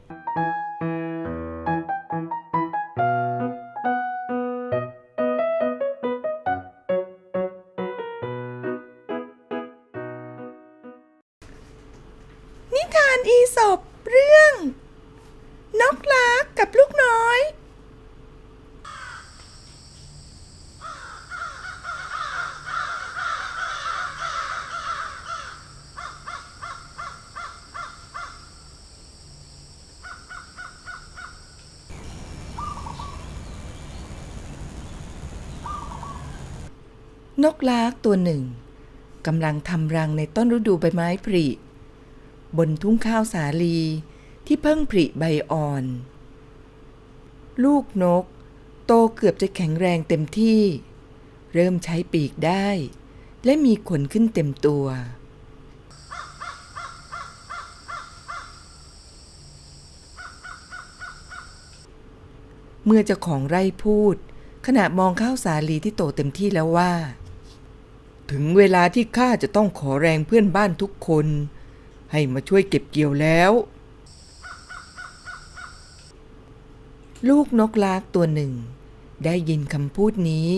นิทานอีสปเรื่องนกลากับลูกน้อยนกลาตัวหนึ่งกำลังทำรังในต้นฤดูใบไม้ผลิบนทุ่งข้าวสาลีที่เพิ่งผลิใบอ่อนลูกนกโตเกือบจะแข็งแรงเต็มที่เริ่มใช้ปีกได้และมีขนขึ้นเต็มตัวเมื่อเจ้าของไร่พูดขณะมองข้าวสาลีที่โตเต็มที่แล้วว่าถึงเวลาที่ข้าจะต้องขอแรงเพื่อนบ้านทุกคนให้มาช่วยเก็บเกี่ยวแล้วลูกนกลากตัวหนึ่งได้ยินคำพูดนี้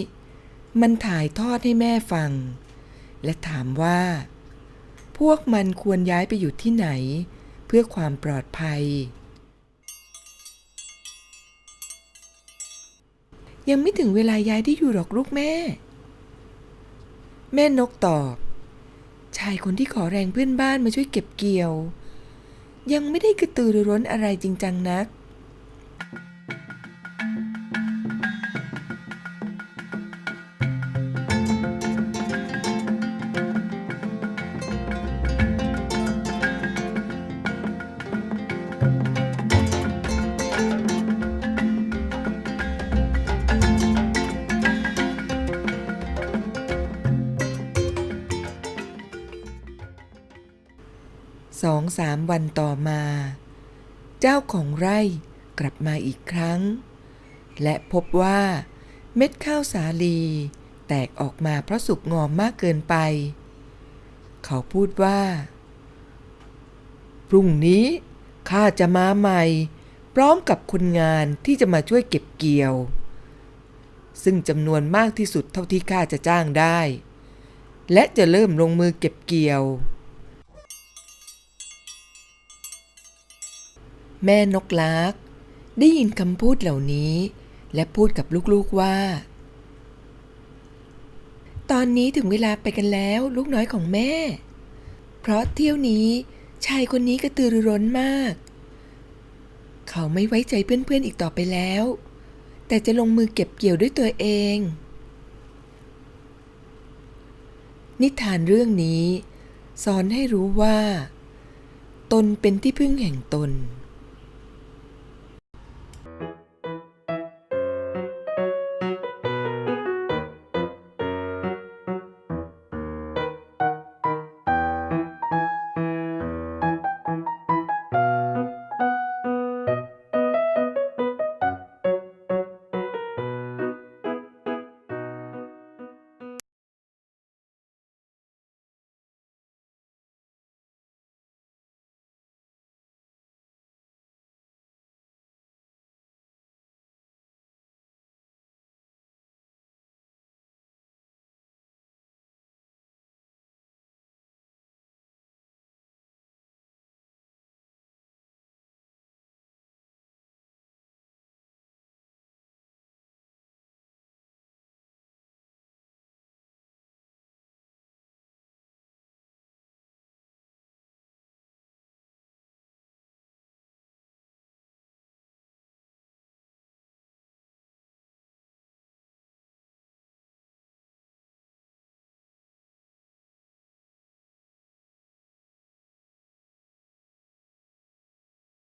มันถ่ายทอดให้แม่ฟังและถามว่าพวกมันควรย้ายไปอยู่ที่ไหนเพื่อความปลอดภัยยังไม่ถึงเวลาย้ายที่อยู่หรอกลูกแม่นกตอบชายคนที่ขอแรงเพื่อนบ้านมาช่วยเก็บเกี่ยวยังไม่ได้กระตือรือร้นอะไรจริงจังนัก2-3 วันต่อมาเจ้าของไร่กลับมาอีกครั้งและพบว่าเม็ดข้าวสาลีแตกออกมาเพราะสุกงอมมากเกินไปเขาพูดว่าพรุ่งนี้ข้าจะมาใหม่พร้อมกับคนงานที่จะมาช่วยเก็บเกี่ยวซึ่งจำนวนมากที่สุดเท่าที่ข้าจะจ้างได้และจะเริ่มลงมือเก็บเกี่ยวแม่นกลากได้ยินคำพูดเหล่านี้และพูดกับลูกๆว่าตอนนี้ถึงเวลาไปกันแล้วลูกน้อยของแม่เพราะเที่ยวนี้ชายคนนี้กระตือรือร้นมากเขาไม่ไว้ใจเพื่อนๆอีกต่อไปแล้วแต่จะลงมือเก็บเกี่ยวด้วยตัวเองนิทานเรื่องนี้สอนให้รู้ว่าตนเป็นที่พึ่งแห่งตน